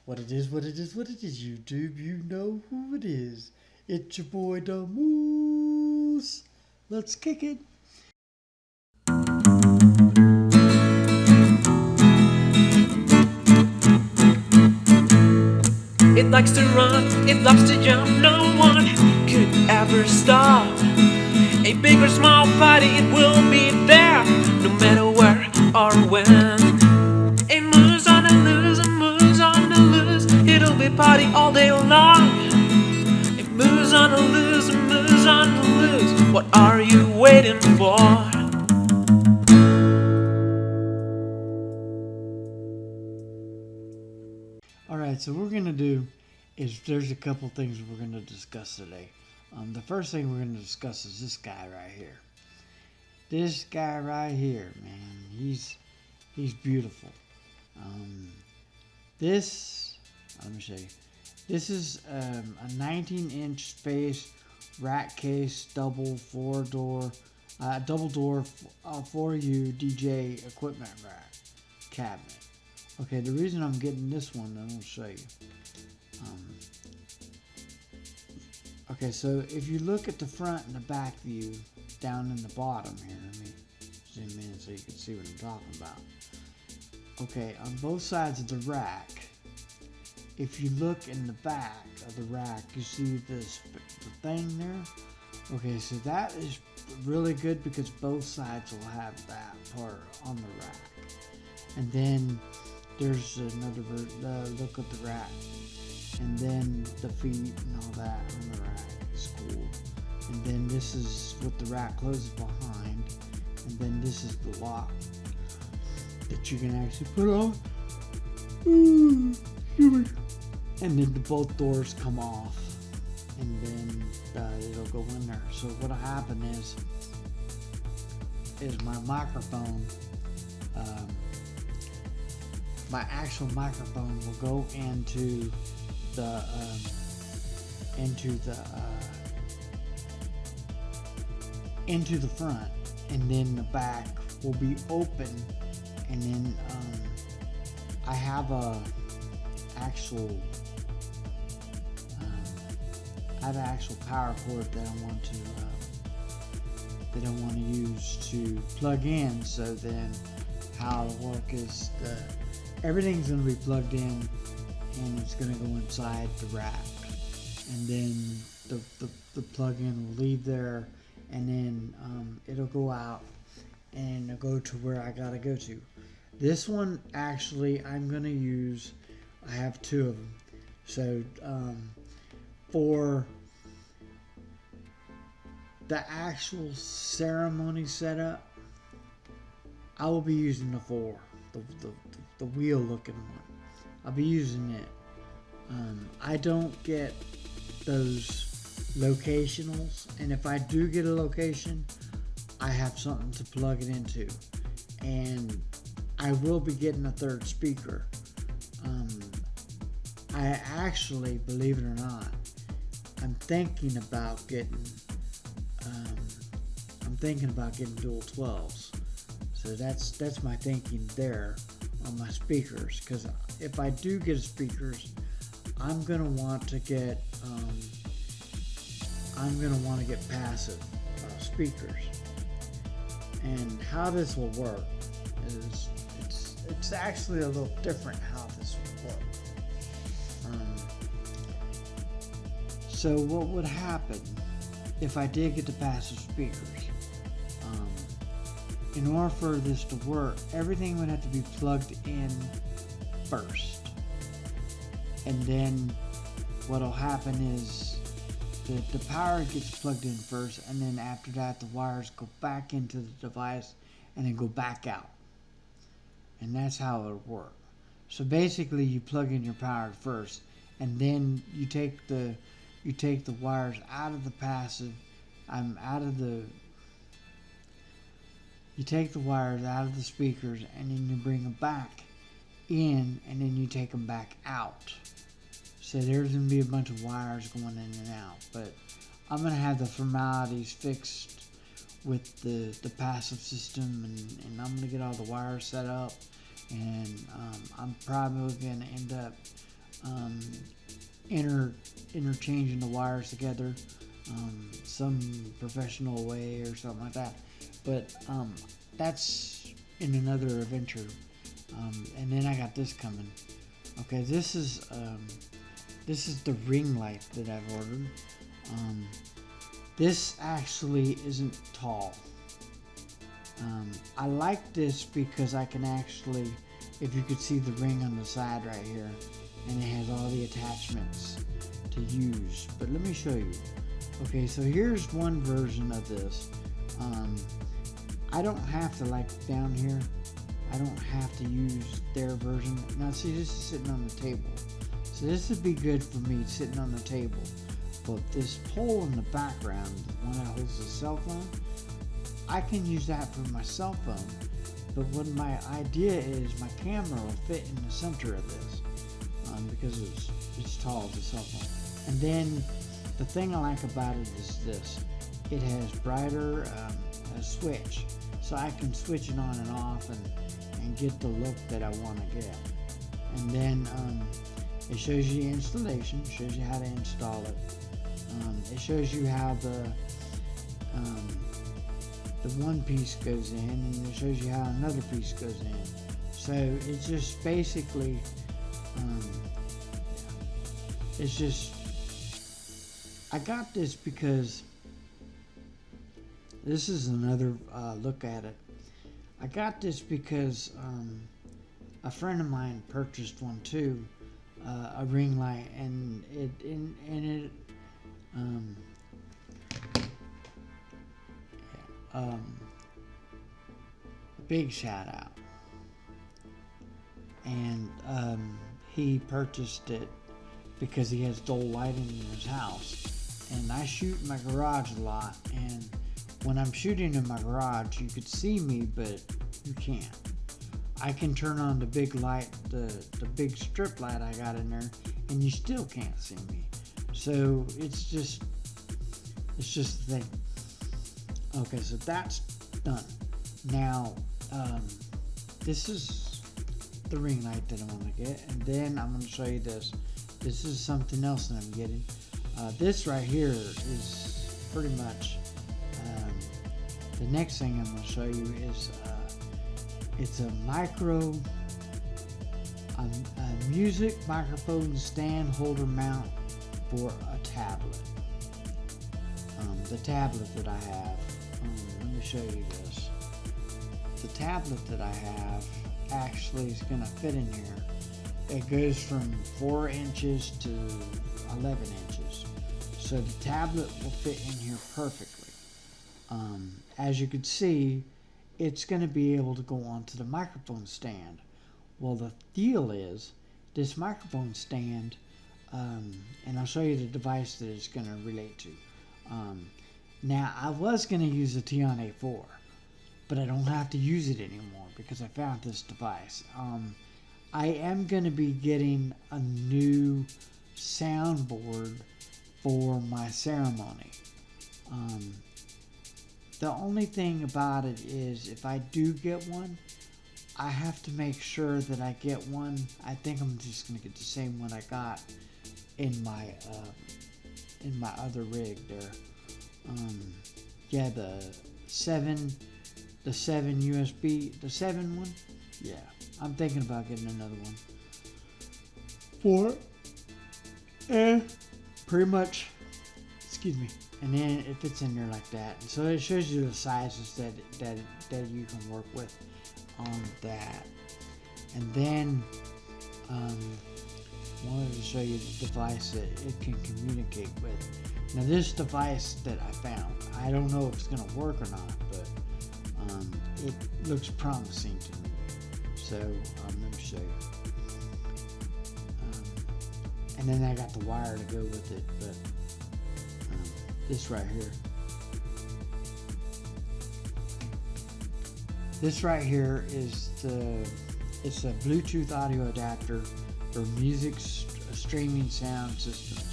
What it is, YouTube, you know who it is. It's your boy, the Moose. Let's kick it. It likes to run, it loves to jump, no one could ever stop. A big or small party, it will be there, no matter where or when. It moves on the loose, it moves on the loose, it'll be party all day long. It moves on the loose, it moves on the loose, what are you waiting for? Alright, so what we're going to do is there's a couple things we're going to discuss today. The first thing we're going to discuss is this guy right here. This guy right here, man, he's beautiful. Let me show you. This is a 19-inch space rack case double door 4U DJ equipment rack cabinet. Okay, the reason I'm getting this one, I'm going to show you. Okay, so if you look at the front and the back view down in the bottom here, let me zoom in so you can see what I'm talking about. Okay, on both sides of the rack, if you look in the back of the rack, you see this the thing there. Okay, so that is really good because both sides will have that part on the rack. And then there's another look at the rack, and then the feet and all that on the rack is cool. And then this is what the rack closes behind, and then this is the lock that you can actually put on. And then both doors come off, and then it'll go in there. So what'll happen is my microphone, my actual microphone will go into the front, and then the back will be open, and then I have a actual power cord that I want to use to plug in. So then how it'll work is everything's going to be plugged in, and it's going to go inside the rack, and then the plug-in will leave there, and then it'll go out and it'll go to where I gotta go to. This one actually I'm going to use, I have two of them. So for the actual ceremony setup, I will be using the wheel looking one. I'll be using it. I don't get those locationals, and if I do get a location, I have something to plug it into, and I will be getting a third speaker. I actually, believe it or not, I'm thinking about getting dual 12s. So that's my thinking there on my speakers, because if I do get speakers, I'm gonna want to get passive speakers. And how this will work is it's actually a little different how this will work. So what would happen if I did get the passive speakers? In order for this to work, everything would have to be plugged in first. And then what'll happen is the power gets plugged in first, and then after that the wires go back into the device and then go back out. And that's how it'll work. So basically you plug in your power first, and then you take the wires out of the passive, you take the wires out of the speakers, and then you bring them back in, and then you take them back out. So there's going to be a bunch of wires going in and out, but I'm going to have the formalities fixed with the passive system, and I'm going to get all the wires set up, and I'm probably going to end up interchanging the wires together, some professional way or something like that. But that's in another adventure. And then I got this coming. Okay, this is the ring light that I've ordered. This actually isn't tall. I like this because I can actually, if you could see the ring on the side right here, and it has all the attachments to use. But let me show you. Okay, so here's one version of this. I don't have to, like down here, I don't have to use their version. Now see, this is sitting on the table. So this would be good for me sitting on the table. But this pole in the background, the one that holds the cell phone, I can use that for my cell phone. But what my idea is, my camera will fit in the center of this because it's tall as a cell phone. And then the thing I like about it is this: it has brighter a switch, so I can switch it on and off and get the look that I want to get. And then it shows you the installation, shows you how to install it. It shows you how the one piece goes in, and it shows you how another piece goes in. So it's just basically, it's just, I got this because this is another look at it. I got this because a friend of mine purchased one too, a ring light, and it big shout out. And he purchased it because he has dual lighting in his house, and I shoot in my garage a lot, and when I'm shooting in my garage you could see me, but you can't. I can turn on the big light, the big strip light I got in there, and you still can't see me. So it's just the thing. Okay, so that's done. Now this is the ring light that I want to get, and then I'm going to show you this. This is something else that I'm getting. This right here is pretty much the next thing I'm going to show you is it's a music microphone stand holder mount for a tablet. The tablet that I have, let me show you this. The tablet that I have actually is going to fit in here. It goes from 4 inches to 11 inches. So the tablet will fit in here perfectly. As you can see, it's going to be able to go onto the microphone stand. Well, the deal is, this microphone stand, and I'll show you the device that it's going to relate to. Now, I was going to use the Tion A4, but I don't have to use it anymore because I found this device. I am going to be getting a new soundboard for my ceremony. The only thing about it is, if I do get one, I have to make sure that I get one. I think I'm just going to get the same one I got in my other rig there. Yeah, the 7 USB, the 7 one. Yeah, I'm thinking about getting another one. Pretty much, excuse me. And then it fits in there like that. And so it shows you the sizes that you can work with on that. And then wanted to show you the device that it can communicate with. Now this device that I found, I don't know if it's going to work or not, but it looks promising to me. So let me show you. And then I got the wire to go with it, but this right here. This right here is it's a Bluetooth audio adapter for music streaming sound systems.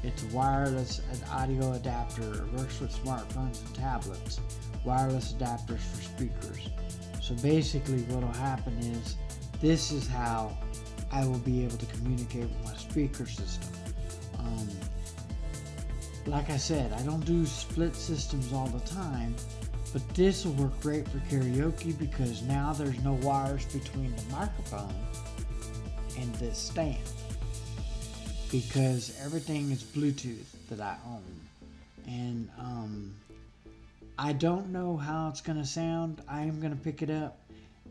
It's a wireless audio adapter. It works with smartphones and tablets. Wireless adapters for speakers. So basically what will happen is, this is how I will be able to communicate with my speaker system. Like I said, I don't do split systems all the time, but this will work great for karaoke because now there's no wires between the microphone and this stand, because everything is Bluetooth that I own. And I don't know how it's going to sound. I am going to pick it up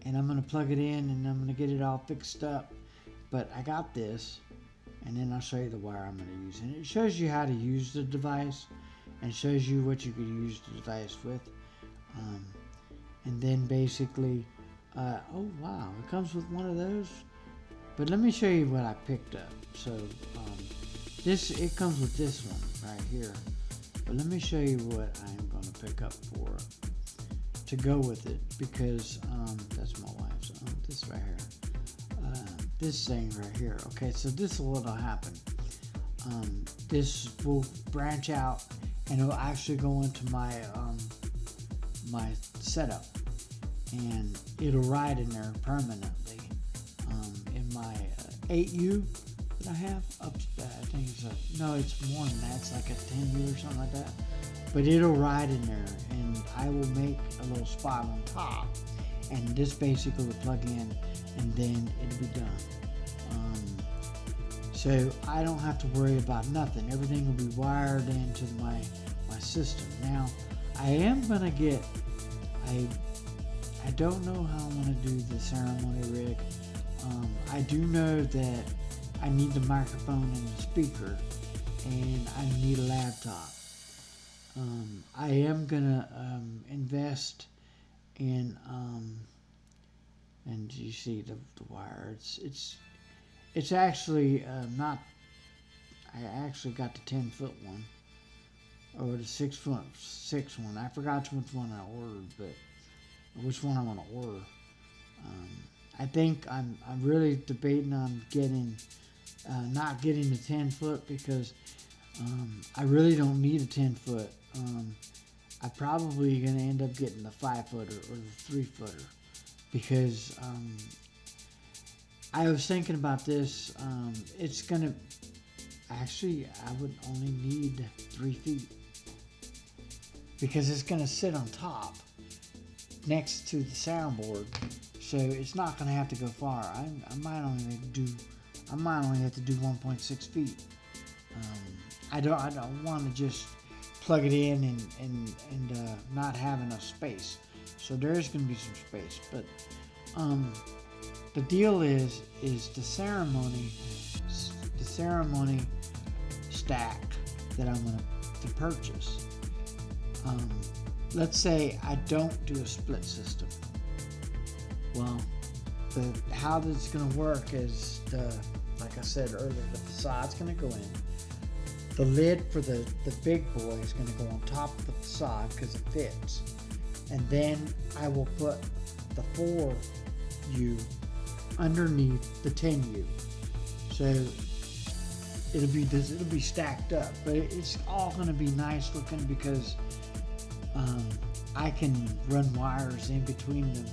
and I'm going to plug it in and I'm going to get it all fixed up. But I got this, and then I'll show you the wire I'm going to use. And it shows you how to use the device and shows you what you could use the device with. And then basically, oh wow, it comes with one of those. But let me show you what I picked up. So it comes with this one right here. But let me show you what I'm going to pick up to go with it, because that's my wife's. This right here. This thing right here. Okay, so this is what'll happen. This will branch out and it'll actually go into my my setup, and it'll ride in there permanently. In my 8U that I have up, I think it's more than that. It's like a 10U or something like that. But it'll ride in there, and I will make a little spot on top, and this basically will plug in, and then it'll be done. So I don't have to worry about nothing. Everything will be wired into my system. Now, I am gonna get, I don't know how I'm gonna do the ceremony rig. I do know that I need the microphone and the speaker, and I need a laptop. I am gonna invest in, and you see the wire. It's actually not. I actually got the 10-foot one, or the 6-foot one. I forgot which one I ordered, but which one I want to order. I think I'm really debating on getting not getting the 10-foot, because I really don't need a 10-foot. I'm probably going to end up getting the 5-footer or the 3-footer, because I was thinking about this. It's going to, actually, I would only need 3 feet, because it's going to sit on top next to the soundboard, so it's not going to have to go far. I might only have to do 1.6 feet. I don't want to just plug it in and not have enough space. So there's going to be some space, but the deal is the ceremony stack that I'm going to purchase. Let's say I don't do a split system. Well, how this is going to work is, like I said earlier, the facade's going to go in. The lid for the big boy is going to go on top of the facade because it fits. And then I will put the 4U underneath the 10U. So it'll be stacked up, but it's all going to be nice looking, because I can run wires in between them.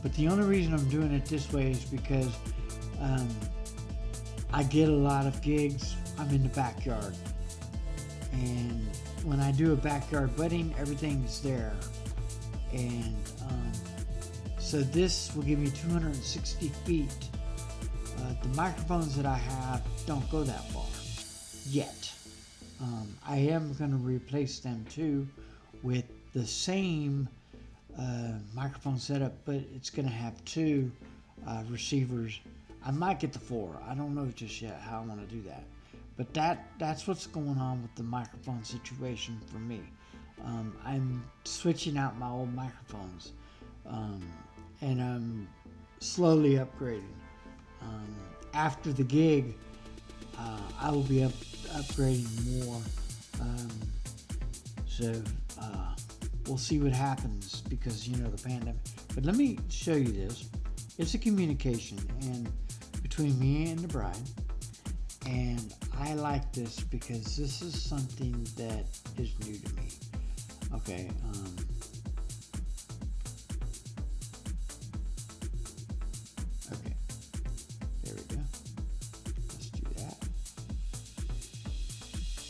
But the only reason I'm doing it this way is because I get a lot of gigs. I'm in the backyard, and when I do a backyard wedding, everything's there. And so this will give me 260 feet. The microphones that I have don't go that far yet. I am going to replace them too with the same microphone setup, but it's going to have 2 receivers. I might get the 4. I don't know just yet how I want to do that. But that's what's going on with the microphone situation for me. I'm switching out my old microphones, and I'm slowly upgrading. After the gig, I will be upgrading more. So we'll see what happens, because the pandemic. But let me show you this. It's a communication and between me and the bride, and I like this because this is something that is new to me. Okay. Okay. There we go.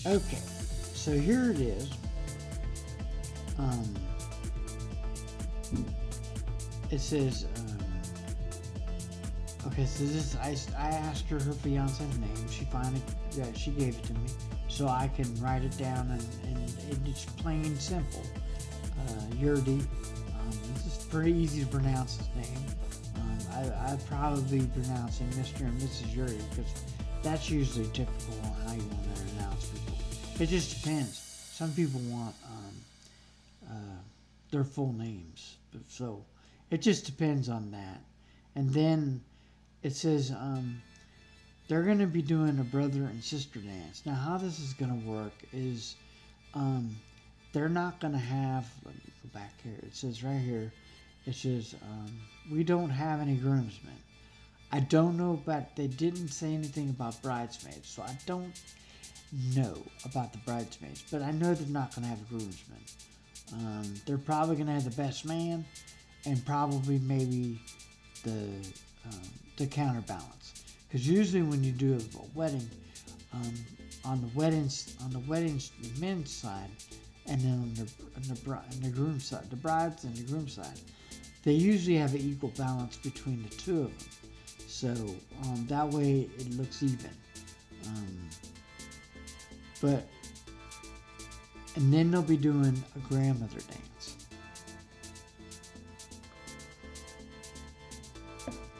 Okay, so here it is. It says, okay, so this, I asked her fiance's name. She finally, she gave it to me, so I can write it down, and it's plain and simple. Yurdi. This is pretty easy to pronounce his name. I'd probably be pronouncing Mr. and Mrs. Yurdi, because that's usually typical on how you want to announce people. It just depends. Some people want their full names, so it just depends on that. And then it says they're going to be doing a brother and sister dance. Now, how this is going to work is they're not going to have, let me go back here. It says right here, it says, we don't have any groomsmen. I don't know about, they didn't say anything about bridesmaids, so I don't know about the bridesmaids, but I know they're not going to have a groomsman. They're probably going to have the best man and probably maybe the counterbalance. Because usually when you do a wedding, on the men's side, and then on the groom side, the brides and the groom side, they usually have an equal balance between the two of them. So that way it looks even. And then they'll be doing a grandmother dance.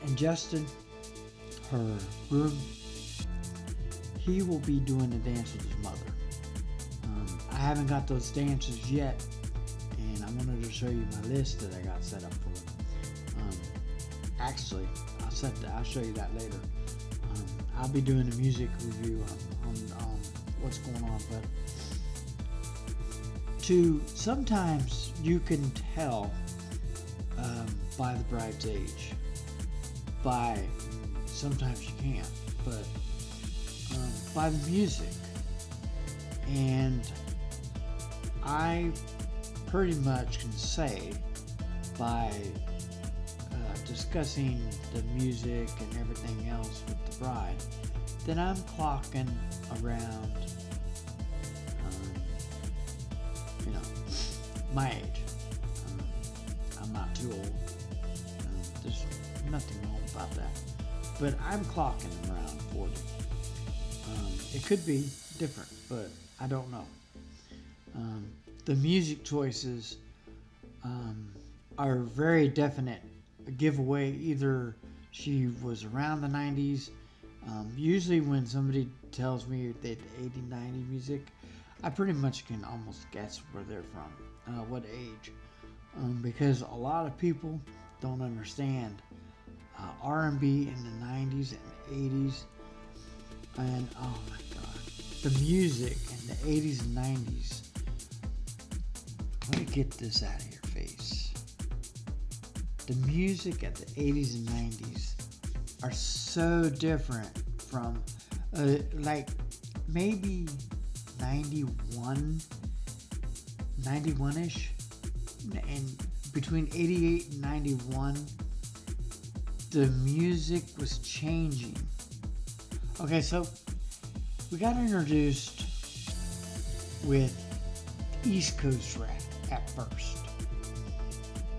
And Justin, her groom, he will be doing a dance with his mother. I haven't got those dances yet, and I wanted to show you my list that I got set up for him. Actually, I'll show you that later. I'll be doing a music review on what's going on, but sometimes you can tell by the bride's age. Sometimes you can't, but by the music. And I pretty much can say by discussing the music and everything else with the bride that I'm clocking around my age. I'm not too old. There's nothing wrong about that. But I'm clocking around 40. It could be different, but I don't know. The music choices are very definite. A giveaway, either she was around the 90s. Usually when somebody tells me they 80, 90 music, I pretty much can almost guess where they're from, what age. Because a lot of people don't understand R&B in the 90s and 80s. And oh my God, the music in the 80s and 90s. Let me get this out of your face. The music at the 80s and 90s are so different from like maybe 91-ish, and between 88 and 91 the music was changing. Okay, so we got introduced with East Coast rap at first.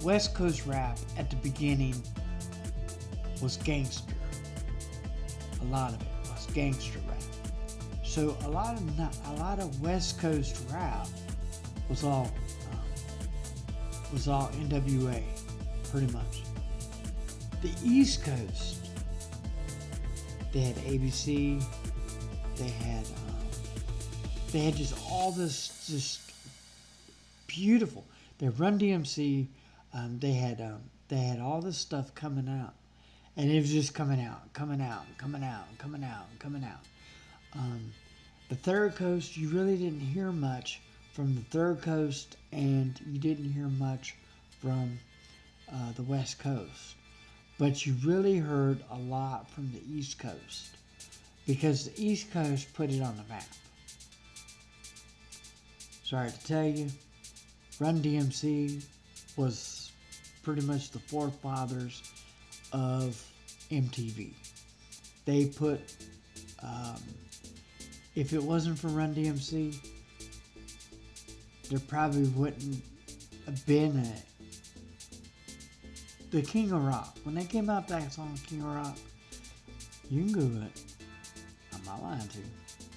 West Coast rap at the beginning was gangster. A lot of it was gangster rap. So a lot of West Coast rap was all NWA, pretty much. The East Coast, they had ABC, they had just all this just beautiful. They Run DMC, they had all this stuff coming out, and it was just coming out. The Third Coast, you really didn't hear much from the Third Coast, and you didn't hear much from the West Coast. But you really heard a lot from the East Coast, because the East Coast put it on the map. Sorry to tell you, Run DMC was pretty much the forefathers of MTV. They put if it wasn't for Run DMC, there probably wouldn't have been the King of Rock. When they came out that song, King of Rock, you can Google it. I'm not lying to you.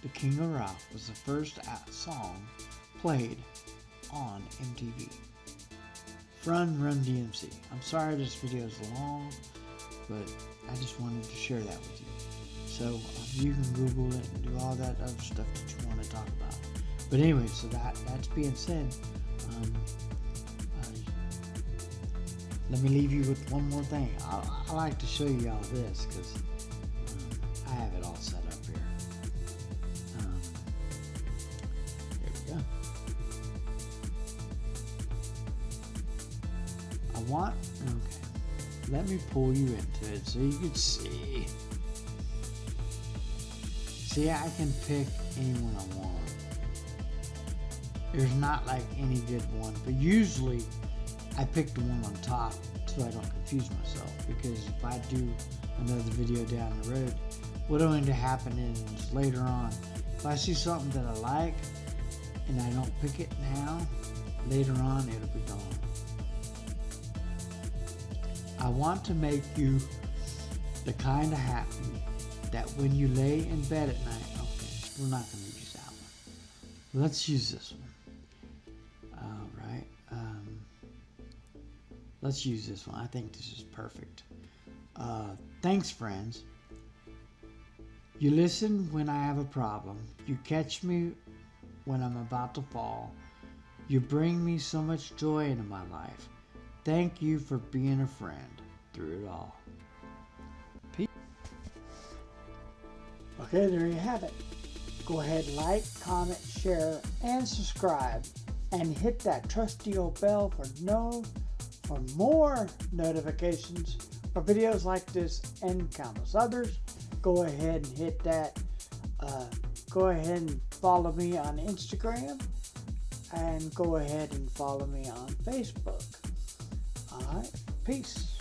The King of Rock was the first song played on MTV. Run DMC. I'm sorry this video is long, but I just wanted to share that with you. So you can Google it and do all that other stuff that you want to talk about. But anyway, so that's being said, let me leave you with one more thing. I like to show you all this because I have it all set up here. There we go. Okay. Let me pull you into it so you can see. See, I can pick anyone I want. There's not like any good one, but usually I pick the one on top so I don't confuse myself, because if I do another video down the road, what'll end up happening is later on, if I see something that I like and I don't pick it now, later on it'll be gone. I want to make you the kind of happy that when you lay in bed at night, okay, we're not going to use that one. Let's use this one. Alright, let's use this one. I think this is perfect. Thanks, friends. You listen when I have a problem. You catch me when I'm about to fall. You bring me so much joy into my life. Thank you for being a friend through it all. Peace. Okay, there you have it. Go ahead, like, comment, share, and subscribe. And hit that trusty old bell for more notifications for videos like this and countless others. Go ahead and hit that. Go ahead and follow me on Instagram. And go ahead and follow me on Facebook. Alright, peace.